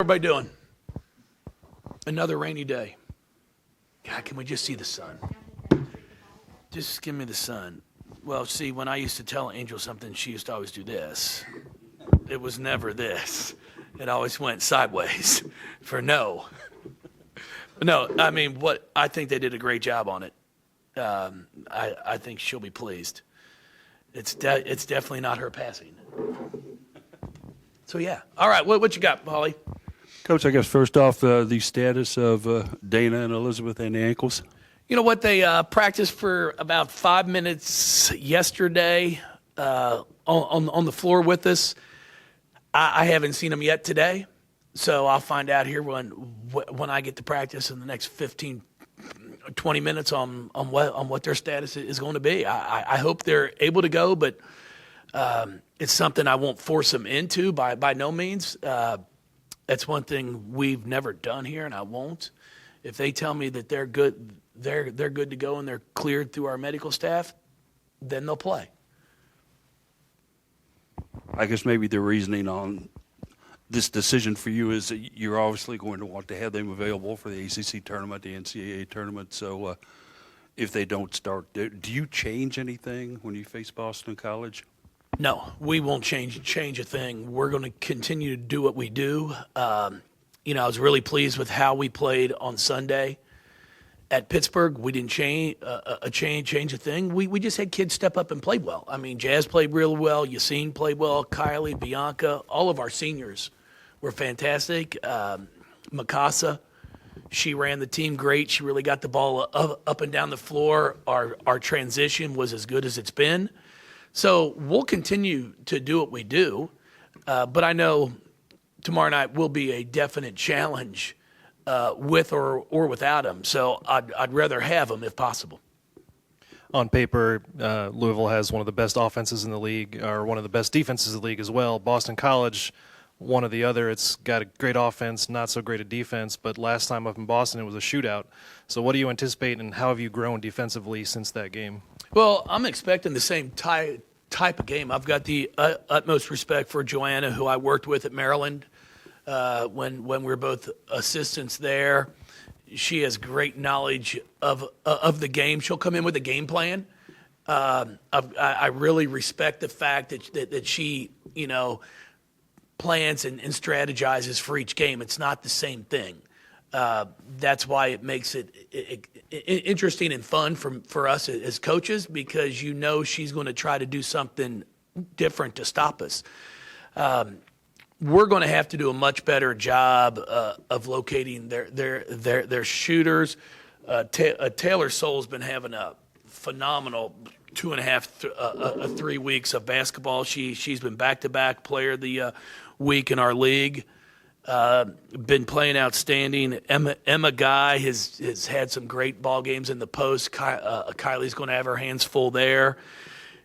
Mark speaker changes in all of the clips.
Speaker 1: Everybody doing? Another rainy day. God, can we just see the sun? Just give me the sun. Well, see, when I used to tell Angel something, she used to always do this. It was never this. It always went sideways for no. No, I mean, I think they did a great job on it. I think she'll be pleased. It's definitely not her passing. So, yeah. All right, what you got, Holly?
Speaker 2: Coach, I guess first off, the status of Dana and Elizabeth and the ankles.
Speaker 1: You know what? They practiced for about 5 minutes yesterday on the floor with us. I haven't seen them yet today, so I'll find out here when I get to practice in the next 15, 20 minutes on what their status is going to be. I hope they're able to go, but it's something I won't force them into by no means. That's one thing we've never done here, and I won't. If they tell me that they're good to go and they're cleared through our medical staff, then they'll play.
Speaker 2: I guess maybe the reasoning on this decision for you is that you're obviously going to want to have them available for the ACC tournament, the NCAA tournament. So if they don't start, do you change anything when you face Boston College?
Speaker 1: No, we won't change a thing. We're going to continue to do what we do. I was really pleased with how we played on Sunday at Pittsburgh. We didn't change a thing. We just had kids step up and play well. I mean, Jazz played really well. Yassine played well. Kylie, Bianca, all of our seniors were fantastic. Mikasa, she ran the team great. She really got the ball up and down the floor. Our transition was as good as it's been. So we'll continue to do what we do, but I know tomorrow night will be a definite challenge with or without him. So I'd rather have him if possible.
Speaker 3: On paper, Louisville has one of the best offenses in the league, or one of the best defenses in the league as well. Boston College, one or the other. It's got a great offense, not so great a defense, but last time up in Boston it was a shootout. So what do you anticipate, and how have you grown defensively since that game?
Speaker 1: Well, I'm expecting the same type of game. I've got the utmost respect for Joanna, who I worked with at Maryland when we were both assistants there. She has great knowledge of the game. She'll come in with a game plan. I really respect the fact that she, plans and strategizes for each game. It's not the same thing. That's why it makes it interesting and fun for us as coaches, because she's going to try to do something different to stop us. We're going to have to do a much better job of locating their shooters. Taylor Soul's been having a phenomenal 2.5 3 weeks of basketball. She's been back-to-back player of the week in our league. Been playing outstanding. Emma Guy has had some great ball games in the post. Kylie's going to have her hands full there.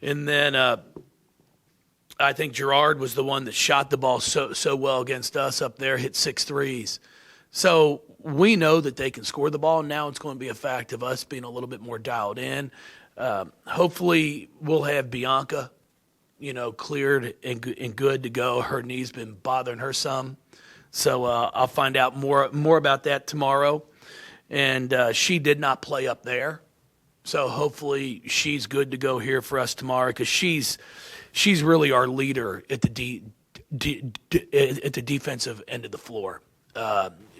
Speaker 1: And then I think Gerard was the one that shot the ball so well against us up there, hit 6 threes. So we know that they can score the ball. Now it's going to be a fact of us being a little bit more dialed in. Hopefully we'll have Bianca, cleared and good to go. Her knee's been bothering her some. So I'll find out more about that tomorrow. And she did not play up there. So hopefully she's good to go here for us tomorrow, because she's really our leader at the defensive end of the floor.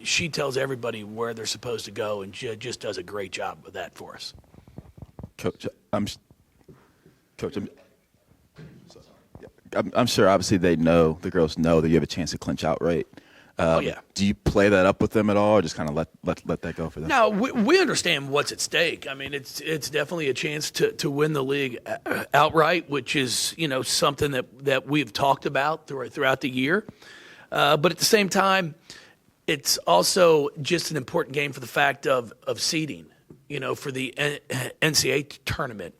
Speaker 1: She tells everybody where they're supposed to go, and she just does a great job with that for us.
Speaker 4: Coach, I'm sure obviously the girls know that you have a chance to clinch outright.
Speaker 1: Oh, yeah.
Speaker 4: Do you play that up with them at all, or just kind of let that go for them?
Speaker 1: No, we understand what's at stake. I mean, it's definitely a chance to win the league outright, which is something that we've talked about throughout the year. But at the same time, it's also just an important game for the fact of seeding, for the NCAA tournament.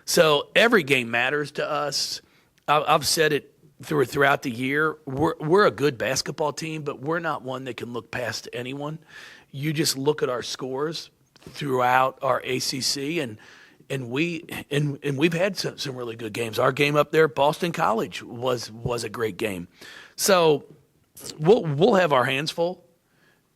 Speaker 1: So every game matters to us. I've said it throughout the year. We're a good basketball team, but we're not one that can look past anyone. You just look at our scores throughout our ACC, and we've had some really good games. Our game up there at Boston College was a great game. So we'll have our hands full,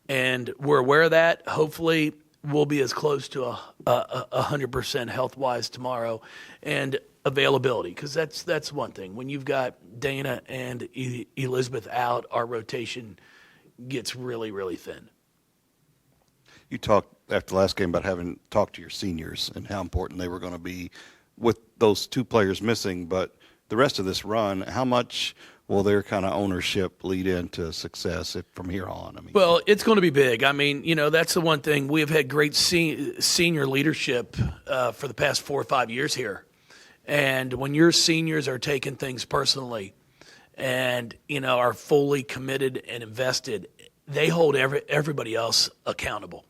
Speaker 1: and we're aware of that. Hopefully, we'll be as close to 100% health wise tomorrow, and availability, because that's one thing. When you've got Dana and Elizabeth out, our rotation gets really, really thin.
Speaker 2: You talked after the last game about having talked to your seniors and how important they were going to be with those two players missing, but the rest of this run, how much will their kind of ownership lead into success from here on? I mean,
Speaker 1: well, it's going to be big. I mean, that's the one thing. We have had great senior leadership for the past 4 or 5 years here. And when your seniors are taking things personally and, are fully committed and invested, they hold everybody else accountable.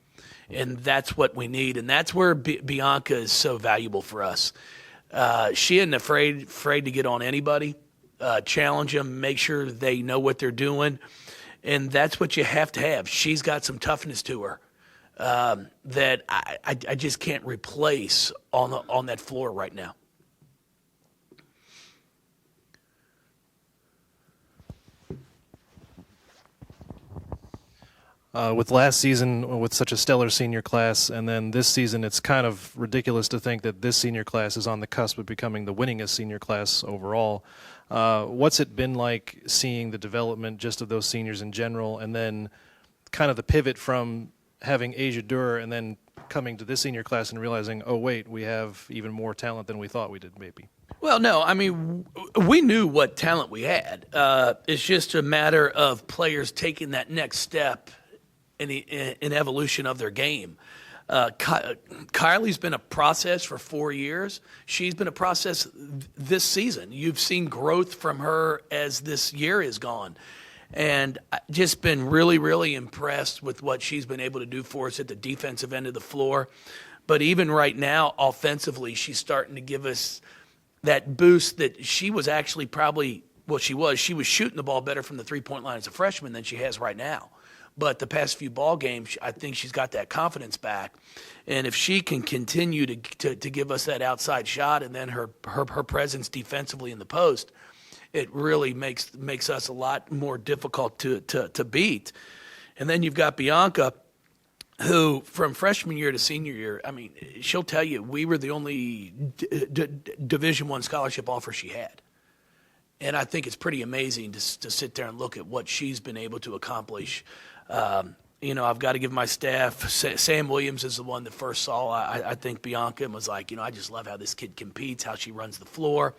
Speaker 1: And that's what we need. And that's where Bianca is so valuable for us. She isn't afraid to get on anybody, challenge them, make sure they know what they're doing. And that's what you have to have. She's got some toughness to her that I just can't replace on that floor right now.
Speaker 3: With last season, with such a stellar senior class, and then this season, it's kind of ridiculous to think that this senior class is on the cusp of becoming the winningest senior class overall. What's it been like seeing the development just of those seniors in general, and then kind of the pivot from having Asia Durr and then coming to this senior class and realizing, oh, wait, we have even more talent than we thought we did maybe?
Speaker 1: Well, no, I mean, we knew what talent we had. It's just a matter of players taking that next step in evolution of their game. Kylie's been a process for 4 years. She's been a process this season. You've seen growth from her as this year is gone. And I've just been really, really impressed with what she's been able to do for us at the defensive end of the floor. But even right now, offensively, she's starting to give us that boost that she was actually she was shooting the ball better from the three-point line as a freshman than she has right now. But the past few ball games, I think she's got that confidence back. And if she can continue to give us that outside shot and then her presence defensively in the post, it really makes us a lot more difficult to beat. And then you've got Bianca, who from freshman year to senior year, I mean, she'll tell you we were the only Division I scholarship offer she had. And I think it's pretty amazing to sit there and look at what she's been able to accomplish. I've got to give my staff, Sam Williams is the one that first saw, I think, Bianca, and was like, I just love how this kid competes, how she runs the floor.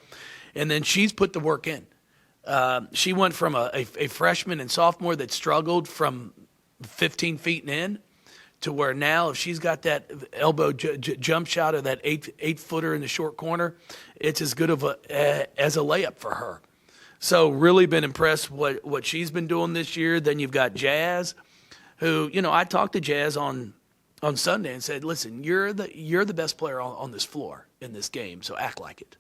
Speaker 1: And then she's put the work in. She went from a freshman and sophomore that struggled from 15 feet and in to where now if she's got that elbow jump shot or that eight-footer in the short corner, it's as good of as a layup for her. So really been impressed what she's been doing this year. Then you've got Jazz, who, I talked to Jazz on Sunday and said, listen, you're the best player on this floor in this game, so act like it.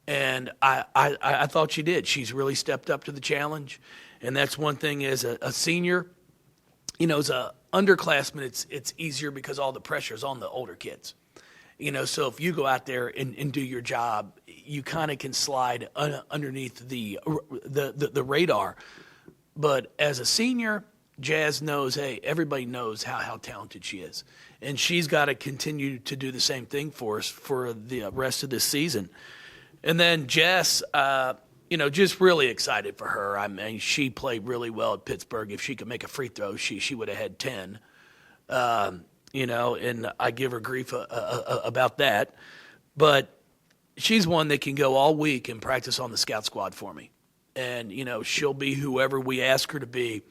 Speaker 1: And I thought she did. She's really stepped up to the challenge. And that's one thing as a senior, as a underclassman, it's easier because all the pressure is on the older kids. So if you go out there and do your job, you kind of can slide underneath the radar. But as a senior, Jazz knows, hey, everybody knows how talented she is. And she's got to continue to do the same thing for us for the rest of this season. And then Jess, just really excited for her. I mean, she played really well at Pittsburgh. If she could make a free throw, she would have had 10. And I give her grief about that. But she's one that can go all week and practice on the scout squad for me. And, she'll be whoever we ask her to be.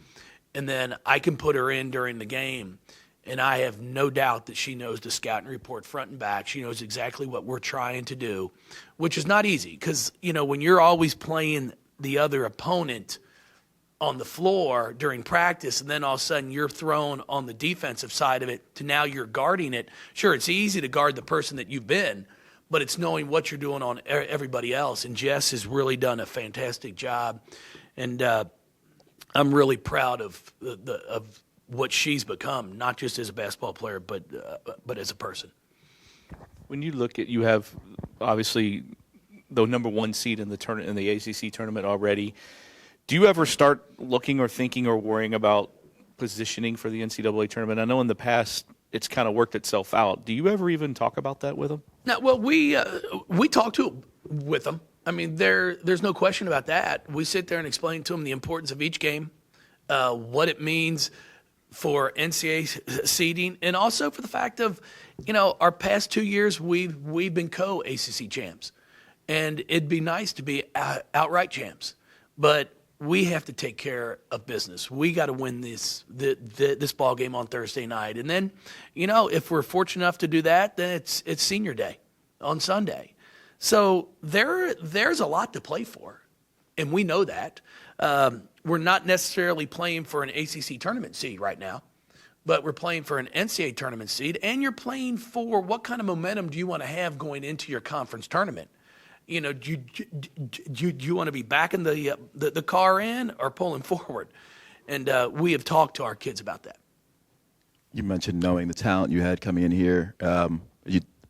Speaker 1: And then I can put her in during the game. And I have no doubt that she knows the scouting report front and back. She knows exactly what we're trying to do, which is not easy because, when you're always playing the other opponent on the floor during practice and then all of a sudden you're thrown on the defensive side of it to now you're guarding it. Sure, it's easy to guard the person that you've been, but it's knowing what you're doing on everybody else. And Jess has really done a fantastic job. And I'm really proud of what she's become, not just as a basketball player, but as a person.
Speaker 5: When you look at, you have obviously the number one seed in the ACC tournament already. Do you ever start looking or thinking or worrying about positioning for the NCAA tournament? I know in the past it's kind of worked itself out. Do you ever even talk about that with them?
Speaker 1: No, well, we talk with them. I mean, there's no question about that. We sit there and explain to them the importance of each game, what it means for NCAA seeding, and also for the fact of, our past 2 years we've been co-ACC champs, and it'd be nice to be outright champs, but we have to take care of business. We got to win this ball game on Thursday night, and then, if we're fortunate enough to do that, then it's senior day on Sunday. So there's a lot to play for, and we know that. We're not necessarily playing for an ACC tournament seed right now, but we're playing for an NCAA tournament seed, and you're playing for what kind of momentum do you want to have going into your conference tournament? Do you want to be backing the car in or pulling forward? And we have talked to our kids about that.
Speaker 4: You mentioned knowing the talent you had coming in here.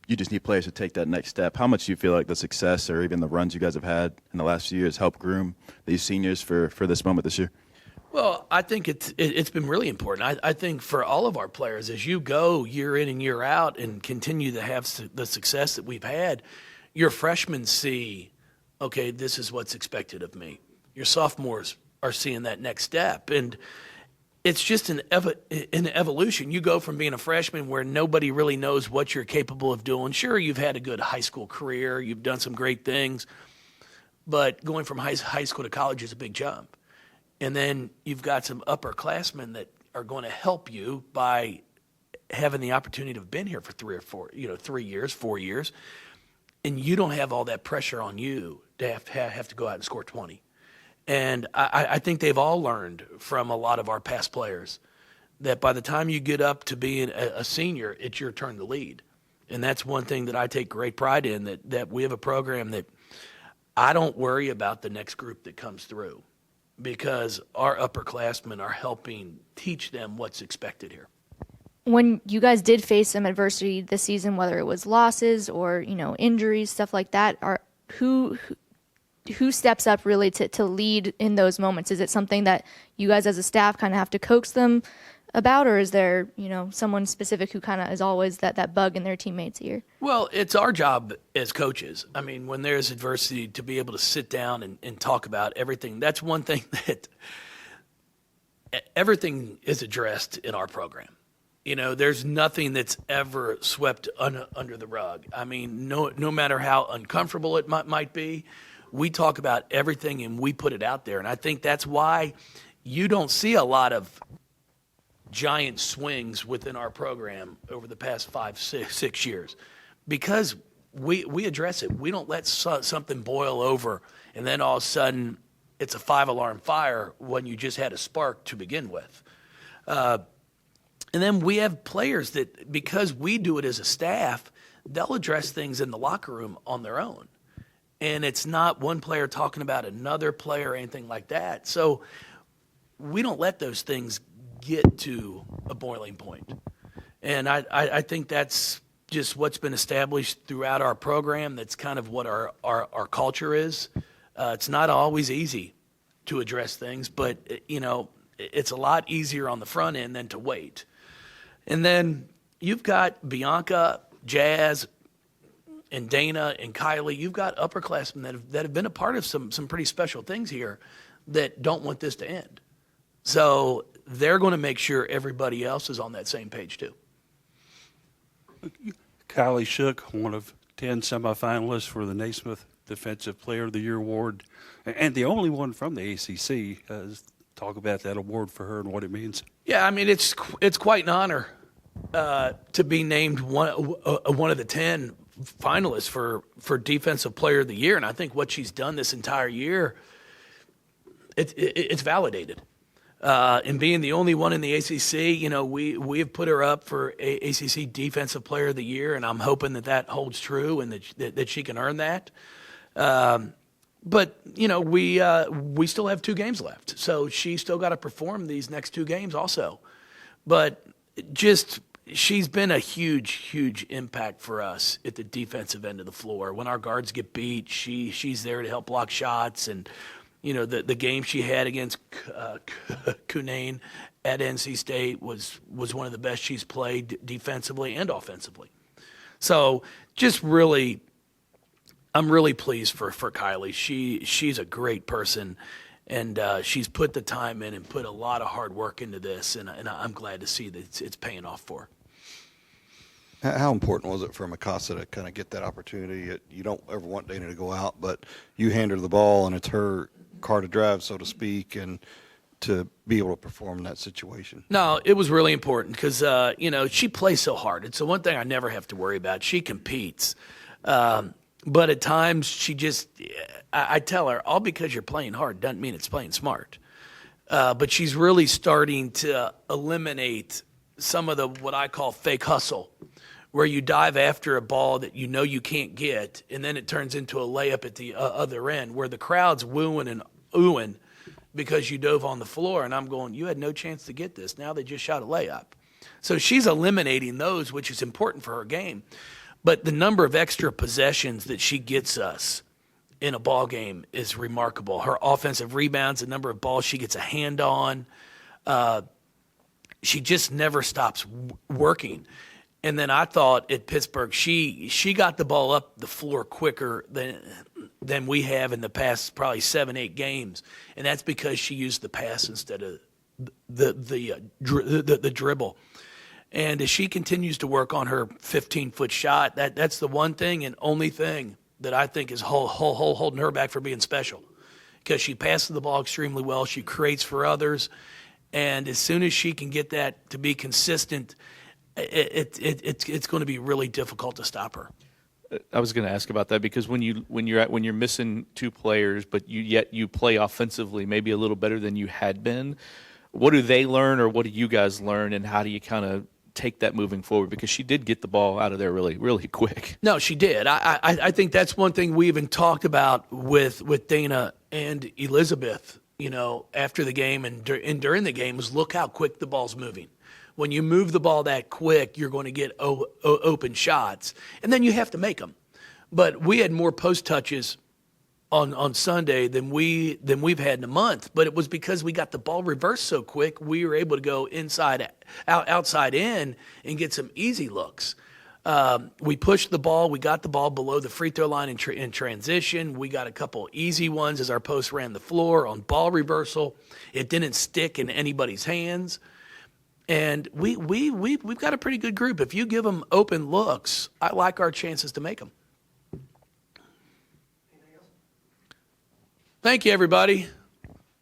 Speaker 4: You just need players to take that next step. How much do you feel like the success or even the runs you guys have had in the last few years help groom these seniors for this moment this year?
Speaker 1: Well, I think it's been really important. I think for all of our players, as you go year in and year out and continue to have the success that we've had, your freshmen see, okay, this is what's expected of me. Your sophomores are seeing that next step. And it's just an evolution. You go from being a freshman where nobody really knows what you're capable of doing. Sure, you've had a good high school career. You've done some great things. But going from high school to college is a big jump. And then you've got some upperclassmen that are going to help you by having the opportunity to have been here for 3 years, 4 years. And you don't have all that pressure on you to have to go out and score 20. And I think they've all learned from a lot of our past players that by the time you get up to being a senior, it's your turn to lead. And that's one thing that I take great pride in, that we have a program that I don't worry about the next group that comes through because our upperclassmen are helping teach them what's expected here.
Speaker 6: When you guys did face some adversity this season, whether it was losses or, injuries, stuff like that, who steps up really to lead in those moments? Is it something that you guys as a staff kind of have to coax them about, or is there, someone specific who kind of is always that bug in their teammates' ear? Well,
Speaker 1: it's our job as coaches. I mean, when there's adversity, to be able to sit down and talk about everything. That's one thing that everything is addressed in our program. There's nothing that's ever swept under the rug. I mean, no matter how uncomfortable it might be, we talk about everything and we put it out there. And I think that's why you don't see a lot of giant swings within our program over the past 6 years, because we address it. We don't let something boil over and then all of a sudden it's a 5-alarm fire when you just had a spark to begin with. And then we have players that, because we do it as a staff, they'll address things in the locker room on their own. And it's not one player talking about another player or anything like that. So we don't let those things get to a boiling point. And I think that's just what's been established throughout our program. That's kind of what our culture is. It's not always easy to address things, but, it's a lot easier on the front end than to wait. And then you've got Bianca, Jazz, and Dana and Kylie. You've got upperclassmen that have been a part of some pretty special things here that don't want this to end. So they're going to make sure everybody else is on that same page too.
Speaker 2: Kylie Shook, one of 10 semifinalists for the Naismith Defensive Player of the Year award, and the only one from the ACC. Talk about that award for her and what it means.
Speaker 1: Yeah, I mean, it's quite an honor to be named one of the 10 finalists for Defensive Player of the Year, and I think what she's done this entire year, it's validated. And being the only one in the ACC, we have put her up for ACC Defensive Player of the Year, and I'm hoping that holds true and that she can earn that. But, we still have 2 games left, so she's still got to perform these next 2 games also. But she's been a huge, huge impact for us at the defensive end of the floor. When our guards get beat, she's there to help block shots, and the game she had against Cunane at NC State was one of the best she's played defensively and offensively. So just really, I'm really pleased for Kylie. She's a great person, and she's put the time in and put a lot of hard work into this, and I'm glad to see that it's paying off for her.
Speaker 7: How important was it for Mikasa to kind of get that opportunity? You don't ever want Dana to go out, but you hand her the ball, and it's her car to drive, so to speak, and to be able to perform in that situation.
Speaker 1: No, it was really important because, she plays so hard. It's the one thing I never have to worry about. She competes. But at times she just I tell her, all because you're playing hard doesn't mean it's playing smart. But she's really starting to eliminate some of the what I call fake hustle, where you dive after a ball that you know you can't get, and then it turns into a layup at the other end where the crowd's wooing and oohing because you dove on the floor, and I'm going, you had no chance to get this. Now they just shot a layup. So she's eliminating those, which is important for her game. But the number of extra possessions that she gets us in a ball game is remarkable. Her offensive rebounds, the number of balls she gets a hand on, she just never stops working. And then I thought at Pittsburgh, she got the ball up the floor quicker than we have in the past probably 7-8 games, and that's because she used the pass instead of the dribble. And as she continues to work on her 15-foot shot, that's the one thing and only thing that I think is holding her back from being special, because she passes the ball extremely well. She creates for others, and as soon as she can get that to be consistent, it's going to be really difficult to stop her.
Speaker 5: I was going to ask about that because when you're missing two players, but you play offensively maybe a little better than you had been. What do they learn, or what do you guys learn, and how do you kind of take that moving forward? Because she did get the ball out of there really, really quick.
Speaker 1: No, she did. I think that's one thing we even talked about with Dana and Elizabeth. After the game and during the game, was look how quick the ball's moving. When you move the ball that quick, you're going to get open shots, and then you have to make them. But we had more post touches on Sunday than we've had in a month. But it was because we got the ball reversed so quick, we were able to go inside out, outside in, and get some easy looks. We pushed the ball. We got the ball below the free throw line in transition. We got a couple easy ones as our post ran the floor on ball reversal. It didn't stick in anybody's hands. And we've got a pretty good group. If you give them open looks, I like our chances to make them. Thank you, everybody.